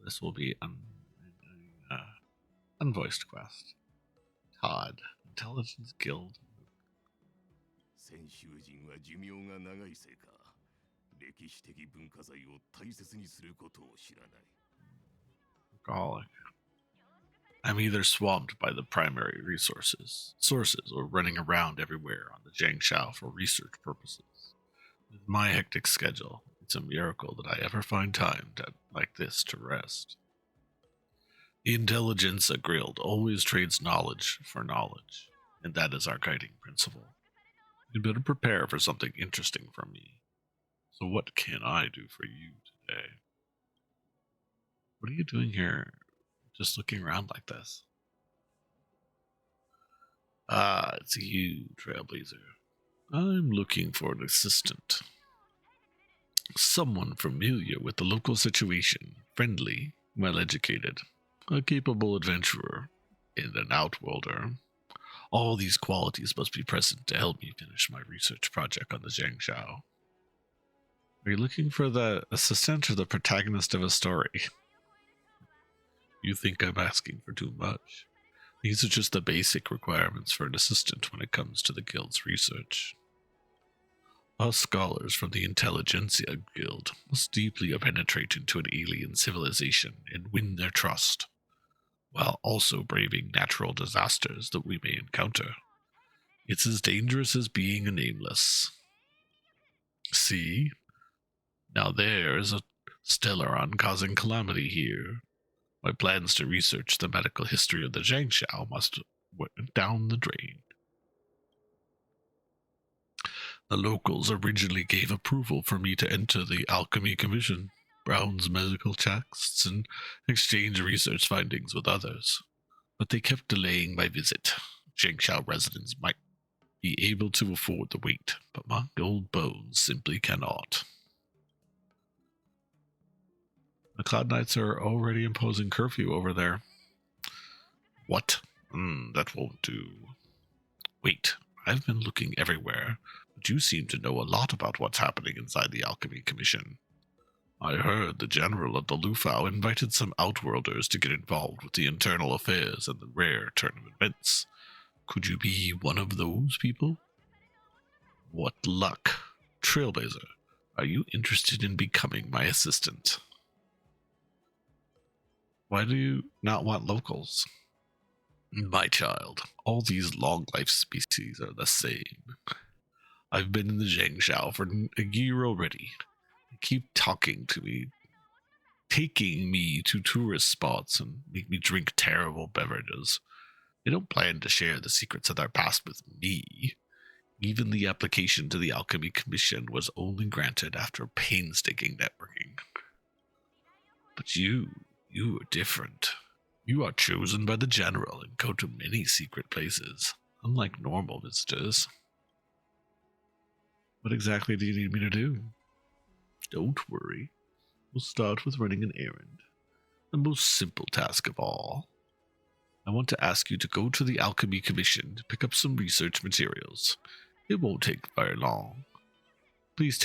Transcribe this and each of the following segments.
this will be unvoiced quest. Todd, Intelligence Guild. 先週人は寿命が長いせいか、歴史的文化財を大切にすることを知らない。Alcoholic. I'm either swamped by the primary sources, or running around everywhere on the Jiangshao for research purposes. With my hectic schedule, it's a miracle that I ever find time like this to rest. The Intelligentsia Guild always trades knowledge for knowledge, and that is our guiding principle. You'd better prepare for something interesting from me. So what can I do for you today? What are you doing here, just looking around like this? Ah, it's you, Trailblazer. I'm looking for an assistant. Someone familiar with the local situation, friendly, well-educated, a capable adventurer, and an outworlder. All these qualities must be present to help me finish my research project on the Jiangshao. Are you looking for the assistant or the protagonist of a story? You think I'm asking for too much. These are just the basic requirements for an assistant when it comes to the guild's research. Us scholars from the Intelligentsia Guild must deeply penetrate into an alien civilization and win their trust, while also braving natural disasters that we may encounter. It's as dangerous as being a nameless. See? Now there is a Stellaron causing calamity here. My plans to research the medical history of the Jiangshao must went down the drain. The locals originally gave approval for me to enter the Alchemy Commission, browse medical texts, and exchange research findings with others. But they kept delaying my visit. Jiangshao residents might be able to afford the wait, but my gold bones simply cannot. The Cloud Knights are already imposing curfew over there. What? That won't do. Wait, I've been looking everywhere, but you seem to know a lot about what's happening inside the Alchemy Commission. I heard the general of the Lufao invited some outworlders to get involved with the internal affairs and the rare turn of events. Could you be one of those people? What luck. Trailblazer, are you interested in becoming my assistant? Why do you not want locals? My child, all these long-life species are the same. I've been in the Jiangshao for a year already. They keep talking to me, taking me to tourist spots and make me drink terrible beverages. They don't plan to share the secrets of their past with me. Even the application to the Alchemy Commission was only granted after painstaking networking. But you are different. You are chosen by the general and go to many secret places, unlike normal visitors. What exactly do you need me to do? Don't worry. We'll start with running an errand. The most simple task of all. I want to ask you to go to the Alchemy Commission to pick up some research materials. It won't take very long. Please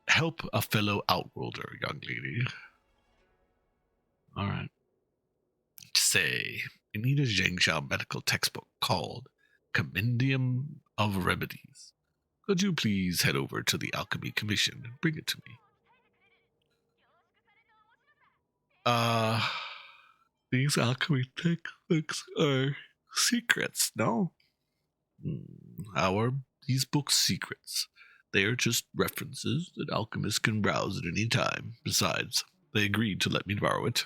help a fellow outworlder, young lady. Alright. Say, I need a Jiangshao medical textbook called Compendium of Remedies. Could you please head over to the Alchemy Commission and bring it to me? These alchemy textbooks are secrets, no? How are these books secrets? They are just references that alchemists can browse at any time. Besides, they agreed to let me borrow it.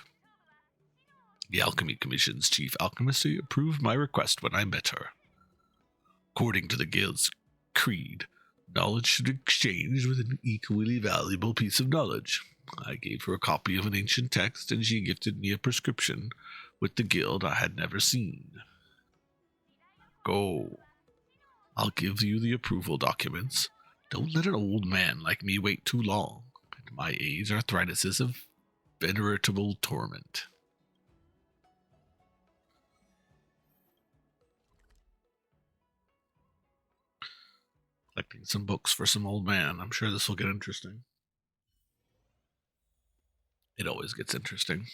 The Alchemy Commission's chief alchemist approved my request when I met her. According to the guild's creed, knowledge should be exchanged with an equally valuable piece of knowledge. I gave her a copy of an ancient text, and she gifted me a prescription with the guild I had never seen. Go. I'll give you the approval documents. Don't let an old man like me wait too long. At my age, arthritis is a veritable torment. Collecting some books for some old man. I'm sure this will get interesting. It always gets interesting.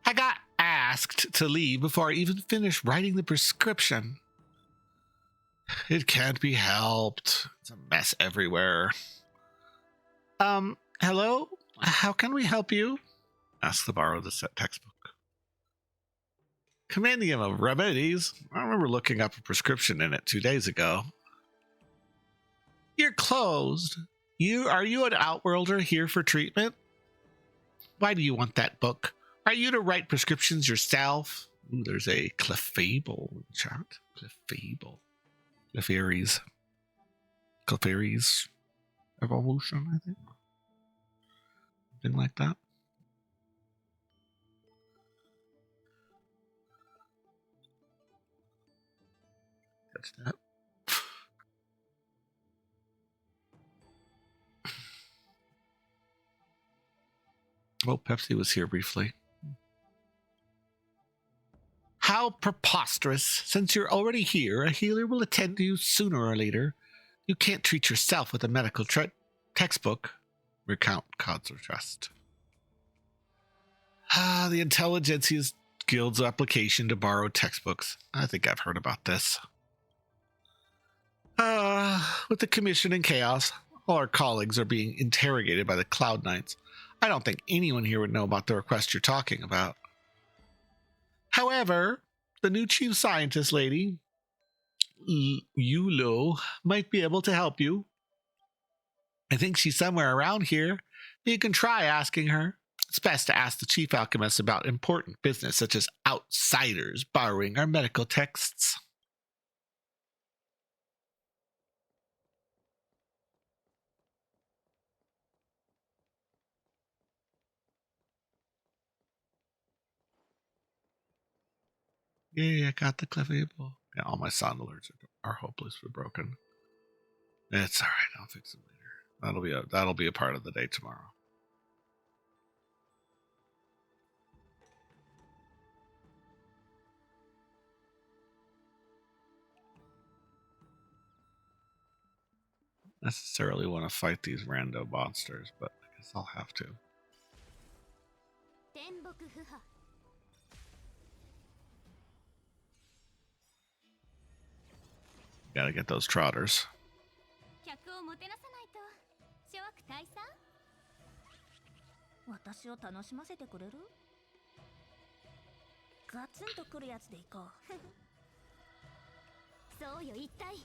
I got asked to leave before I even finished writing the prescription. It can't be helped. It's a mess everywhere. Hello? How can we help you? Asked the borrow the set textbook. Compendium of remedies. I remember looking up a prescription in it 2 days ago. You're closed. Are you an outworlder here for treatment? Why do you want that book? Are you to write prescriptions yourself? Ooh, there's a Clefable in chat. Clefable. Clefairies. Clefairies evolution, I think. Something like that. Catch that. Oh, Pepsi was here briefly. How preposterous. Since you're already here, a healer will attend to you sooner or later. You can't treat yourself with a medical textbook. Recount cause of trust. The Intelligentsia's Guild's application to borrow textbooks. I think I've heard about this. With the commission in chaos, all our colleagues are being interrogated by the Cloud Knights. I don't think anyone here would know about the request you're talking about. However, the new chief scientist lady, Yulo, might be able to help you. I think she's somewhere around here. You can try asking her. It's best to ask the chief alchemist about important business such as outsiders borrowing our medical texts. Yeah, I got the Clefable. Yeah, all my sound alerts are hopeless for broken. It's all right. I'll fix them later. That'll be a part of the day tomorrow. Necessarily want to fight these rando monsters, but I guess I'll have to. Gotta get those trotters. 私を楽しませてくれる？ガツンとくるやつでいこう。そうよ、一体。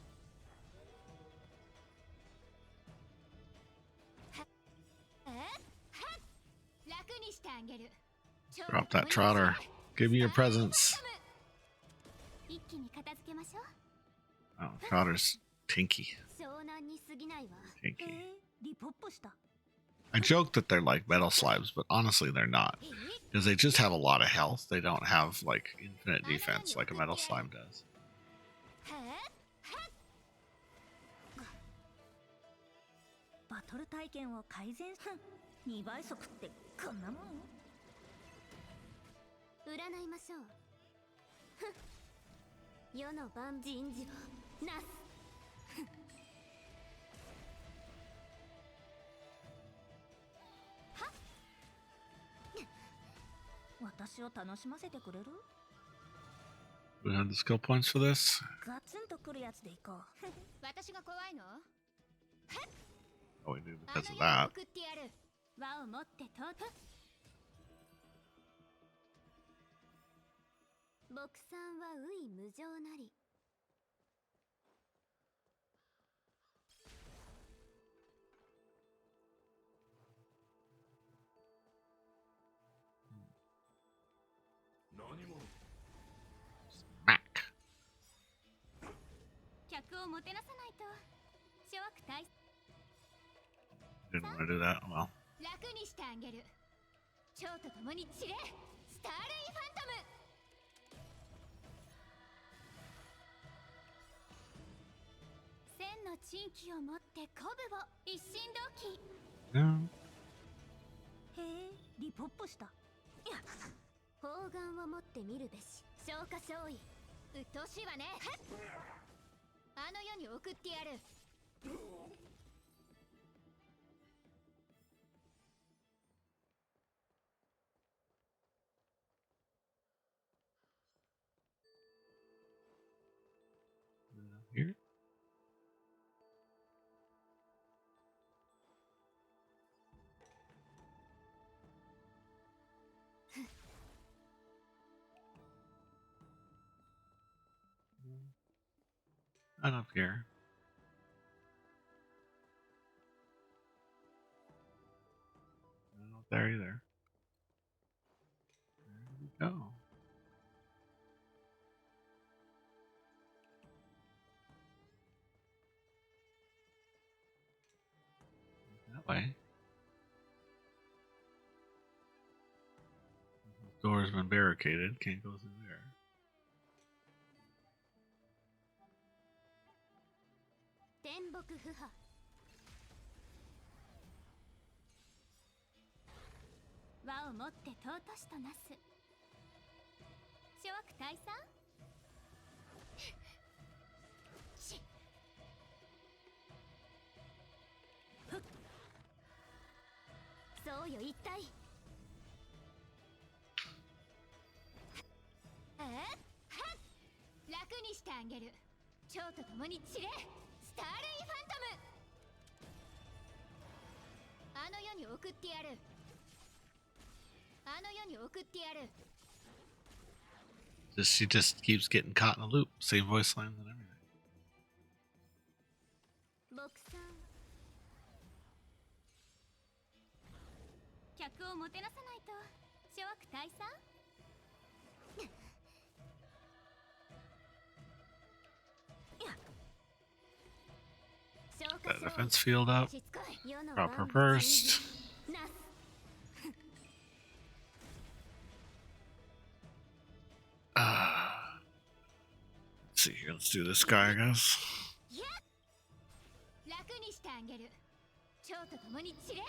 楽にしてあげる。Drop that trotter. Give me your presents. 一気に片付けましょう。 Oh, trotter's tinky. 湘南に過ぎないわ。 Tinky. リポップした。 I joke that they're like metal slimes, but honestly they're not. Because they just have a lot of health. They don't have like infinite defense like a metal slime does. バトル体験を改善2倍速ってこんなもん？占いましょう。世の万人事をなす。私を楽しませてくれる？ Do we have the skill points for this? ガツンとくるやつでいこう。私が怖いの？ Oh, we do because of that. 輪を持ってと。牧さんはうい無情なり。Smack. 客をもてなさないと。諸悪大。 Didn't want to do that. Well. 楽にしてあげる。蝶と共に散れ。スターレイファントム。千の珍奇を持って鼓舞を一心同期。 Yeah. へえ、リポップした。いや、砲丸を持ってみるべし。消化勝利。うっとうしいわね。あの世に送ってやる。Not up here. Not there either. There we go. That way. The door's been barricaded. Can't go through there. 天木不破和をもって尊しとなす諸悪退散しふっそうよ一体はっ楽にしてあげる蝶と共に散れスターレイファントムあの世に送ってやるあの世に送ってやる She just keeps getting caught in a loop. Same voice lines and everything. 僕さん客をもてなさないと諸悪退散 That defense field up. Drop her first. Let's see here. Let's do this guy, I guess. 楽にしてあげる蝶と共に散れ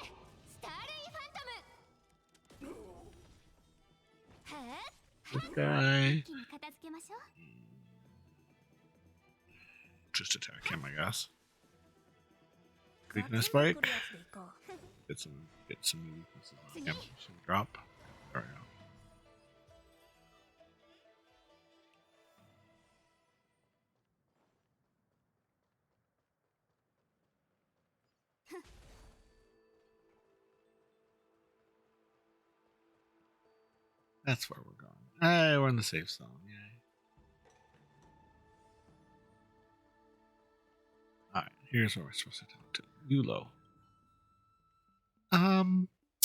スターレイファントムはっ This guy. 一気に片付けましょう Just attack him, I guess. Weakness spike. Get some weaknesses on him. Some drop. There we go. That's where we're going. Hey, we're in the safe zone. Yay. Alright, here's where we're supposed to talk to Yulo.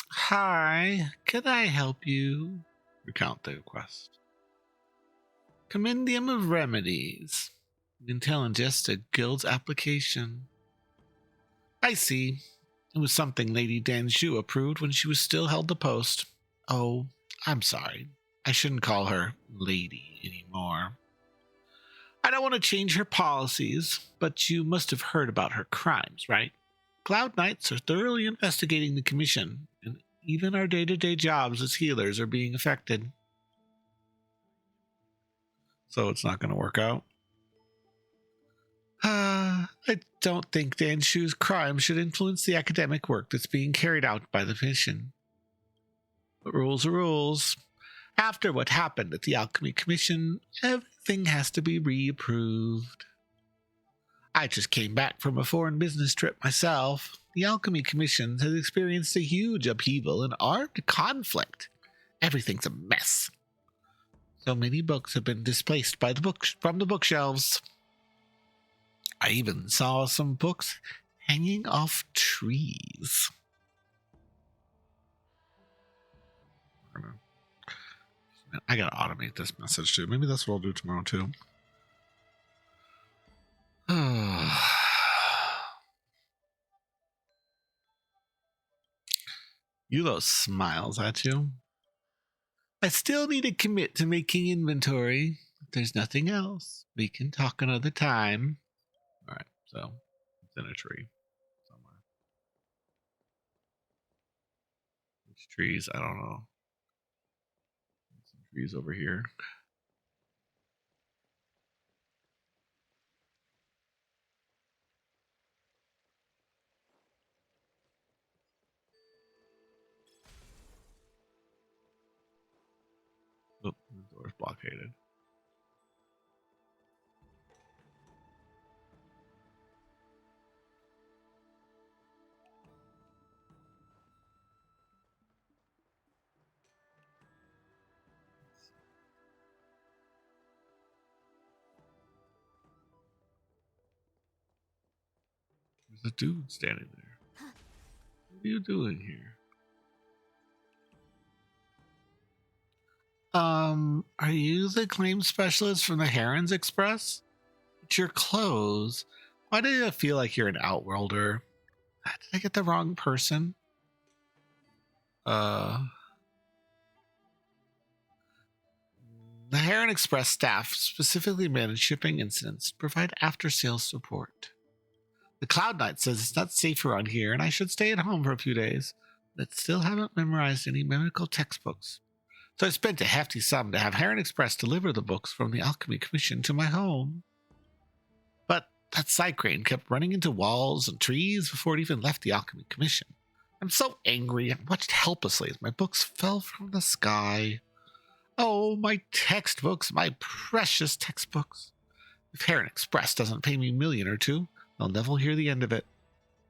Hi, can I help you? Recount the request. Compendium of Remedies. Intel ingest a guild's application. I see. It was something Lady Danju approved when she was still held the post. Oh, I'm sorry. I shouldn't call her Lady anymore. I don't want to change her policies, but you must have heard about her crimes, right? Cloud Knights are thoroughly investigating the Commission, and even our day-to-day jobs as healers are being affected. So it's not going to work out? I don't think Danshu's crimes should influence the academic work that's being carried out by the Commission. But rules are rules. After what happened at the Alchemy Commission, everything has to be reapproved. I just came back from a foreign business trip myself. The Alchemy Commission has experienced a huge upheaval and armed conflict. Everything's a mess. So many books have been displaced by from the bookshelves. I even saw some books hanging off trees. I gotta automate this message too. Maybe that's what I'll do tomorrow too. Yulo smiles at you. I still need to commit to making inventory. If there's nothing else, we can talk another time. Alright, so it's in a tree somewhere. Which trees? I don't know. Some trees over here. Oh, the door's blockaded. There's a dude standing there. What are you doing here? Are you the claim specialist from the Herons Express? It's your clothes. Why do I feel like you're an outworlder? Did I get the wrong person? The Heron Express staff specifically manage shipping incidents, provide after-sales support. The Cloud Knight says it's not safe around here and I should stay at home for a few days, but still haven't memorized any medical textbooks. So I spent a hefty sum to have Heron Express deliver the books from the Alchemy Commission to my home. But that Cycrane kept running into walls and trees before it even left the Alchemy Commission. I'm so angry and watched helplessly as my books fell from the sky. Oh, my textbooks, my precious textbooks. If Heron Express doesn't pay me $1 million or $2 million, they'll never hear the end of it.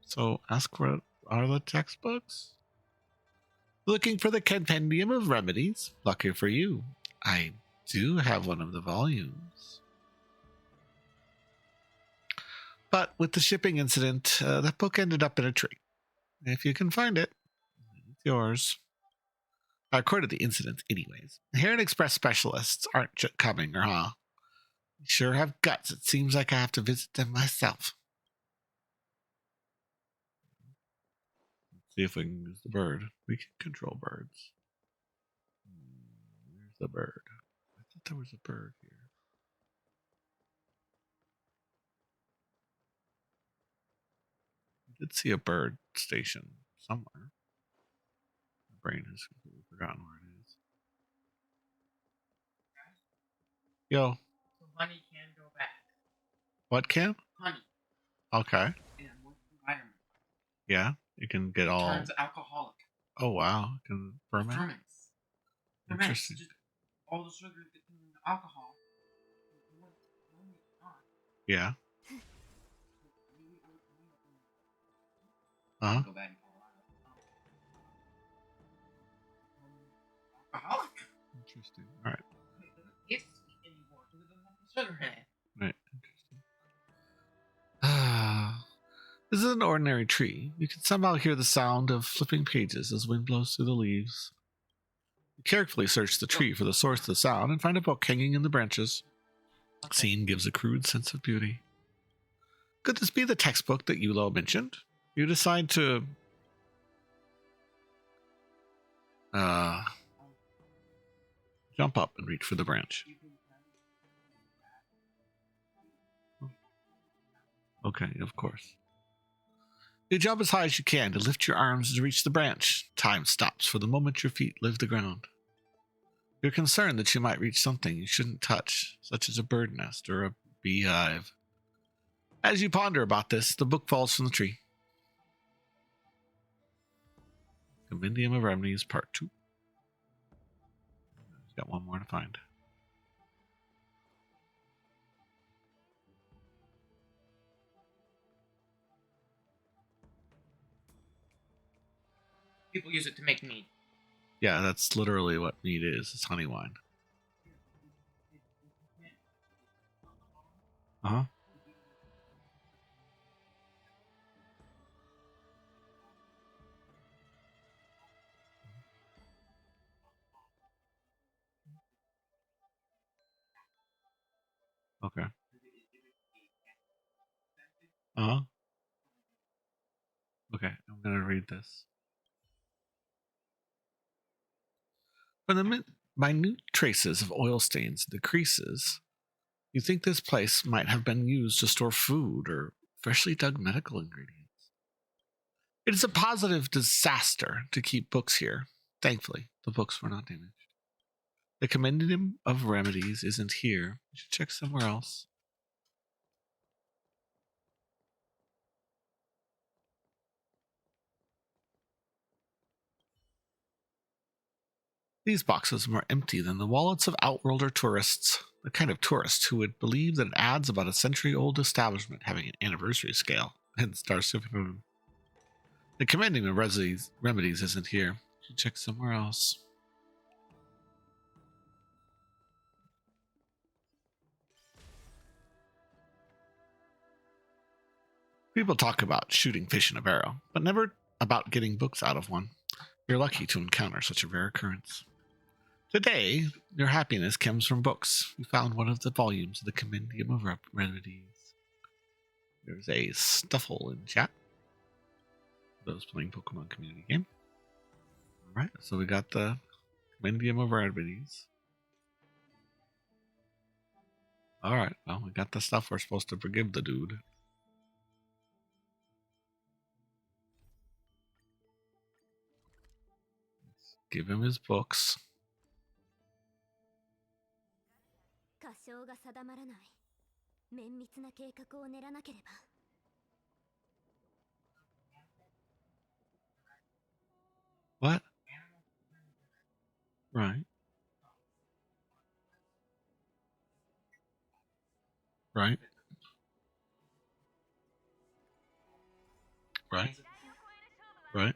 So ask what are the textbooks? Looking for the Compendium of Remedies? Lucky for you, I do have one of the volumes. But with the shipping incident, that book ended up in a tree. If you can find it, it's yours. I recorded the incident anyways. The Heron Express specialists aren't coming, huh? You sure have guts. It seems like I have to visit them myself. See if we can use the bird. We can control birds. Where's the bird? I thought there was a bird here. I did see a bird station somewhere. My brain has completely forgotten where it is. Yo. So honey can go back. What can? Honey. Okay. In a moist environment. Yeah. You can get all. Turns alcoholic. Oh wow. It can ferment. Ferments. Interesting. Just all the sugar gets in the alcohol. Yeah. Uh-huh. Go back in Colorado. Alcoholic. Interesting. All right. It's anymore because it doesn't have the sugar in it. Right. Interesting. This is an ordinary tree. You can somehow hear the sound of flipping pages as wind blows through the leaves. You carefully search the tree for the source of the sound and find a book hanging in the branches. Okay. Scene gives a crude sense of beauty. Could this be the textbook that Yulo mentioned? You decide to jump up and reach for the branch. Okay, of course. You jump as high as you can to lift your arms to reach the branch. Time stops for the moment your feet leave the ground. You're concerned that you might reach something you shouldn't touch, such as a bird nest or a beehive. As you ponder about this, the book falls from the tree. Compendium of Remedies, Part 2. Got one more to find. People use it to make mead. Yeah, that's literally what mead is. It's honey wine. Uh-huh. Okay. Uh-huh. Okay, I'm going to read this. From the minute traces of oil stains in the creases, you think this place might have been used to store food or freshly dug medical ingredients. It is a positive disaster to keep books here. Thankfully, the books were not damaged. The Compendium of Remedies isn't here. You should check somewhere else. These boxes are more empty than the wallets of outworlder tourists, the kind of tourist who would believe that it adds about a century-old establishment having an anniversary scale in Star Citizen. The Compendium of Remedies isn't here. You should check somewhere else. People talk about shooting fish in a barrel, but never about getting books out of one. You're lucky to encounter such a rare occurrence. Today, your happiness comes from books. You found one of the volumes of the Compendium of Remedies. There's a Stuffle in chat. Those playing Pokemon community game. Alright, so we got the Compendium of Remedies. Alright, well, we got the stuff we're supposed to forgive the dude. Let's give him his books. 仮称が定まらない綿密な計画を練らなければ What? Right. Right. Right. Right.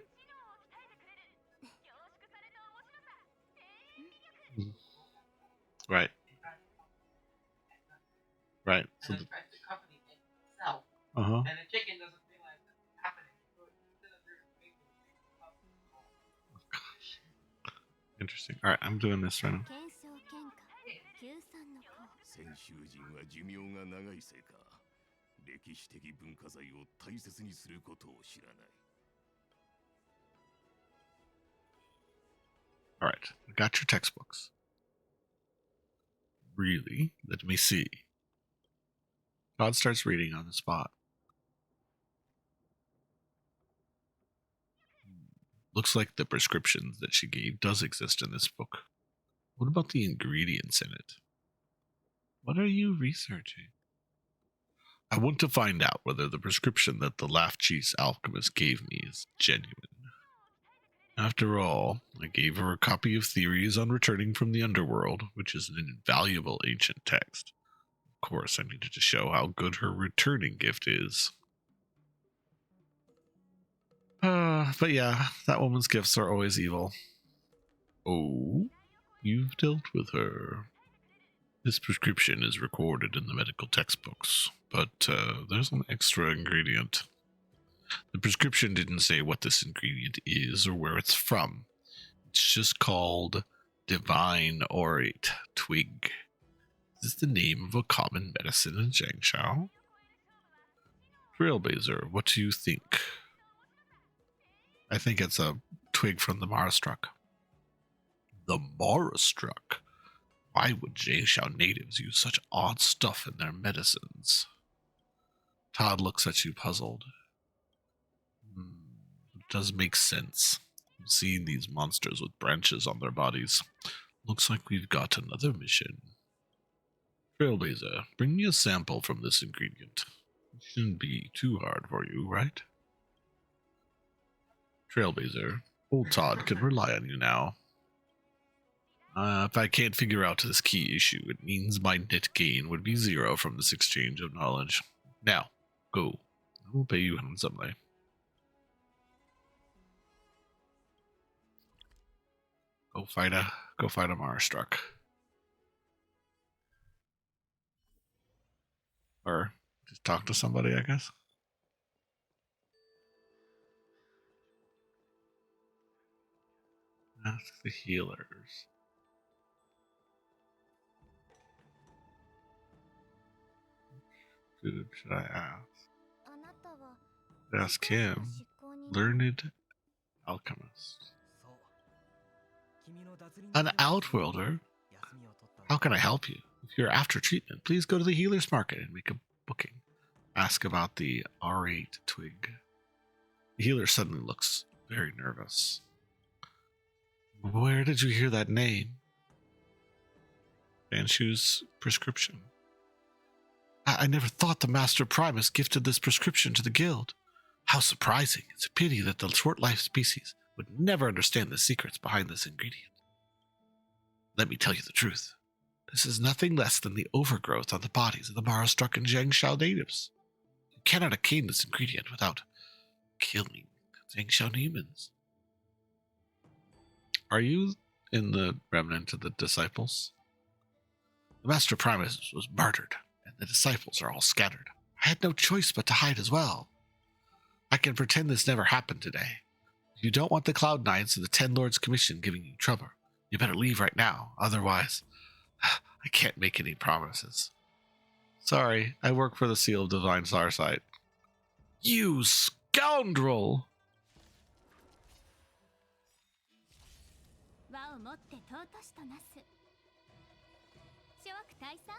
Right. Right. So And the company itself. uh-huh. And the chicken doesn't realize it's happening. So instead of their people, Interesting. All right, I'm doing this right now. 検証喧嘩救済の子 先週人は寿命が長いせいか、歴史的文化財を大切にすることを知らない。 All right, I got your textbooks. Really? Let me see. Todd starts reading on the spot. Looks like the prescriptions that she gave does exist in this book. What about the ingredients in it? What are you researching? I want to find out whether the prescription that the Laugh Cheese alchemist gave me is genuine. After all, I gave her a copy of Theories on Returning from the Underworld, which is an invaluable ancient text. Of course, I needed to show how good her returning gift is. But yeah, that woman's gifts are always evil. Oh, you've dealt with her. This prescription is recorded in the medical textbooks, but there's an extra ingredient. The prescription didn't say what this ingredient is or where it's from. It's just called Divine Orate Twig. Is this the name of a common medicine in Zhangshao? Trailblazer, what do you think? I think it's a twig from the Marastruck. The Marastruck? Why would Zhangshao natives use such odd stuff in their medicines? Todd looks at you puzzled. It does make sense. Seeing these monsters with branches on their bodies. Looks like we've got another mission. Trailblazer, bring me a sample from this ingredient. It shouldn't be too hard for you, right? Trailblazer, old Todd can rely on you now. If I can't figure out this key issue, it means my net gain would be 0 from this exchange of knowledge. Now, go. I will pay you handsomely. Go fight a Marastruck. Or just talk to somebody, I guess. Ask the healers. Who should I ask? あなたは Ask him. Learned alchemist. An outworlder? How can I help you? If you're after treatment, please go to the healer's market and make a booking. Ask about the R8 twig. The healer suddenly looks very nervous. Where did you hear that name? Banshu's prescription. I never thought the Master Primus gifted this prescription to the guild. How surprising. It's a pity that the short-life species would never understand the secrets behind this ingredient. Let me tell you the truth. This is nothing less than the overgrowth on the bodies of the Marastruck and Zhangshao natives. You cannot obtain this ingredient without killing Zhangshao humans. Are you in the remnant of the disciples? The Master Primus was murdered, and the disciples are all scattered. I had no choice but to hide as well. I can pretend this never happened today. If you don't want the Cloud Knights and the Ten Lords Commission giving you trouble, you better leave right now. Otherwise, I can't make any promises. Sorry, I work for the Seal of Divine Starsight. You scoundrel! 和をもって尊しとなす。諸悪退散。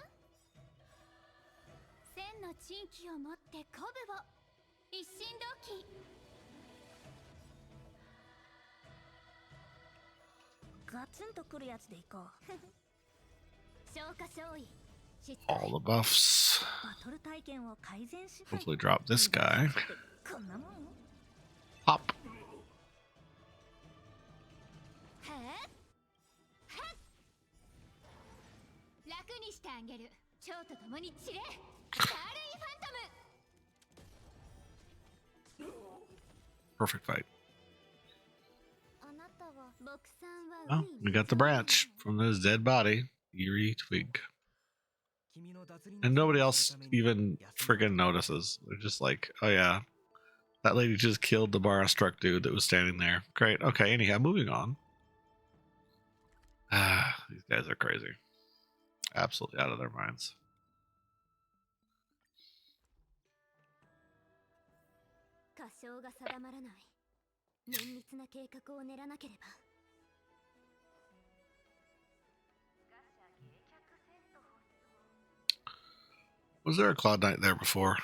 千の珍奇をもって鼓舞を。一心同期。ガツンとくるやつでいこう。消化勝利。 All the buffs. バトル体験を改善し Hopefully drop this guy. こんなもん Pop. 楽にしてあげる。蝶と共に散れ。スターレイファントム。 Perfect fight. あなたは牧さんは Oh, we got the branch from this dead body. Eerie twig. And nobody else even friggin' notices. They're just like, oh yeah, that lady just killed the Bara struck dude that was standing there. Great. Okay, anyhow, moving on. These guys are crazy. Absolutely out of their minds. 仮称が定まらない。綿密な計画を練らなければ。 Was there a Cloud Knight there before?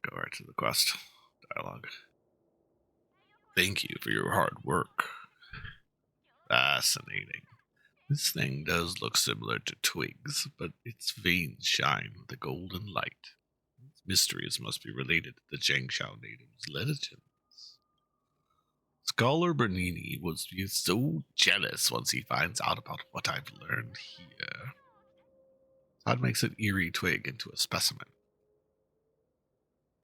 Go right to the quest. Dialogue. Thank you for your hard work. Fascinating. This thing does look similar to twigs, but its veins shine with a golden light. Its mysteries must be related to the Jiangshao natives' legends. Scholar Bernini was so jealous once he finds out about what I've learned here. Todd makes an eerie twig into a specimen.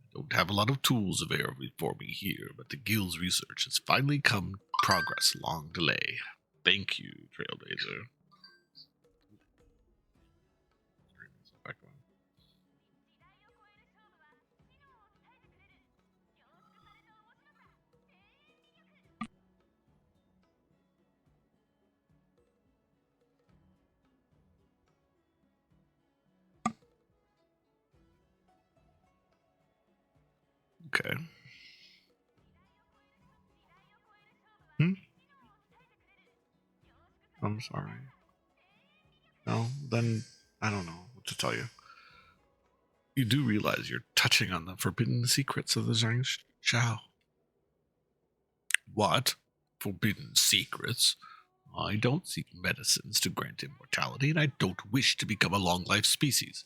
I don't have a lot of tools available for me here, but the guild's research has finally come progress long delay. Thank you, Trailblazer. Okay. I'm sorry. No, then I don't know what to tell you. You do realize you're touching on the forbidden secrets of the Jiangshao. What? Forbidden secrets? I don't seek medicines to grant immortality, and I don't wish to become a long-life species.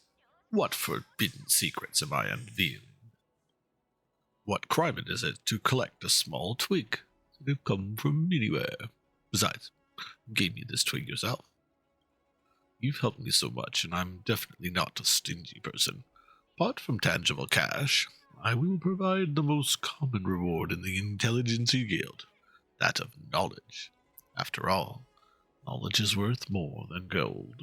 What forbidden secrets am I unveiling? What crime is it to collect a small twig that have come from anywhere? Besides, you gave me this twig yourself. You've helped me so much, and I'm definitely not a stingy person. Apart from tangible cash, I will provide the most common reward in the Intelligency Guild, that of knowledge. After all, knowledge is worth more than gold.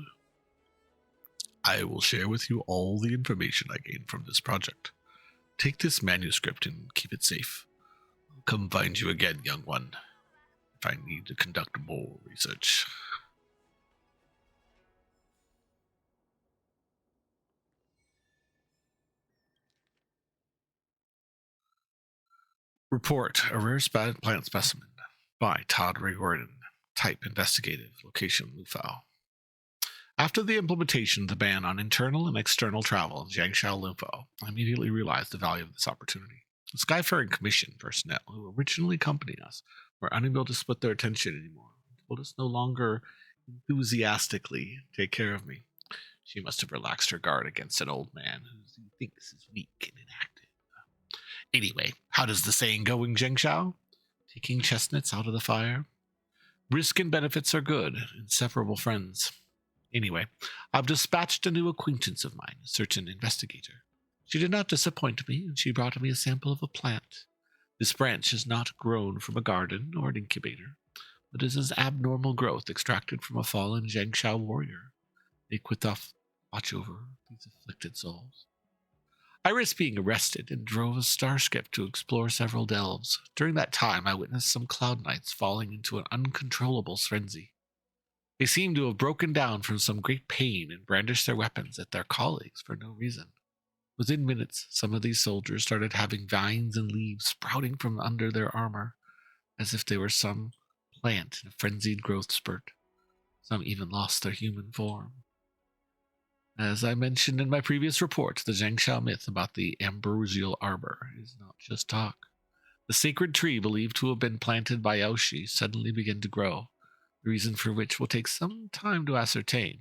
I will share with you all the information I gained from this project. Take this manuscript and keep it safe. I'll come find you again, young one, if I need to conduct more research. Report, a rare plant specimen by Todd Riordan. Type, investigative. Location, Lufao. After the implementation of the ban on internal and external travel in Jiangshao Lufao, I immediately realized the value of this opportunity. The Skyfaring Commission personnel who originally accompanied us were unable to split their attention anymore and told us no longer enthusiastically take care of me. She must have relaxed her guard against an old man who thinks is weak and inactive. Anyway, how does the saying go in Jiangshao? Taking chestnuts out of the fire? Risk and benefits are good, inseparable friends. Anyway, I've dispatched a new acquaintance of mine, a certain investigator. She did not disappoint me, and she brought me a sample of a plant. This branch is not grown from a garden or an incubator, but is an abnormal growth extracted from a fallen Jiangshao warrior. watch over these afflicted souls. I risked being arrested and drove a starship to explore several delves. During that time, I witnessed some cloud knights falling into an uncontrollable frenzy. They seemed to have broken down from some great pain and brandished their weapons at their colleagues for no reason. Within minutes, some of these soldiers started having vines and leaves sprouting from under their armor, as if they were some plant in a frenzied growth spurt. Some even lost their human form. As I mentioned in my previous report, the Zhangshao myth about the ambrosial arbor is not just talk. The sacred tree believed to have been planted by Yaoshi suddenly began to grow, the reason for which will take some time to ascertain.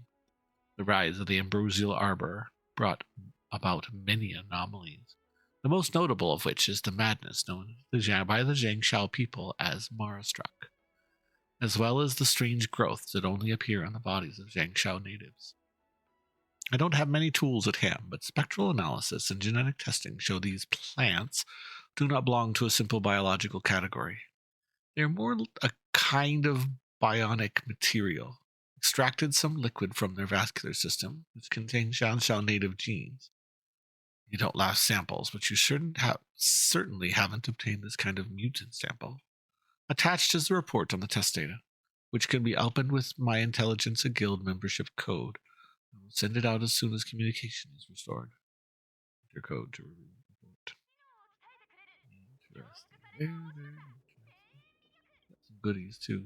The rise of the ambrosial arbor brought about many anomalies, the most notable of which is the madness known by the Zhangshao people as Mara struck, as well as the strange growths that only appear on the bodies of Zhangshao natives. I don't have many tools at hand, but spectral analysis and genetic testing show these plants do not belong to a simple biological category. They are more a kind of bionic material, extracted some liquid from their vascular system, which contains Shanshao native genes. You don't last samples, but you certainly haven't obtained this kind of mutant sample. Attached is the report on the test data, which can be opened with my Intelligence and Guild membership code. I will send it out as soon as communication is restored. Your code to review the report. Interesting. Very, very interesting. Got some goodies too.